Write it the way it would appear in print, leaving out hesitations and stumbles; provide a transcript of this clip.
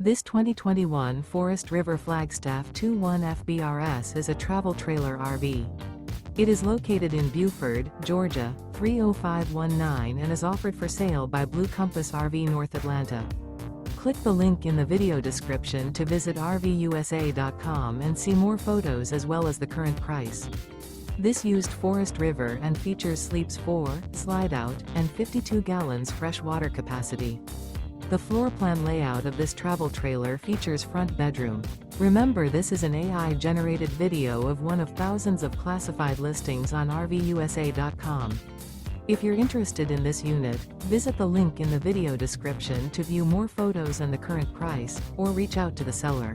This 2021 Forest River Flagstaff 21 FBRS is a travel trailer RV. It is located in Buford, Georgia, 30519 and is offered for sale by Blue Compass RV North Atlanta. Click the link in the video description to visit RVUSA.com and see more photos as well as the current price. This used Forest River and features sleeps 4, Slideout, and 52 gallons fresh water capacity. The floor plan layout of this travel trailer features front bedroom. Remember, this is an AI-generated video of one of thousands of classified listings on RVUSA.com. If you're interested in this unit, visit the link in the video description to view more photos and the current price, or reach out to the seller.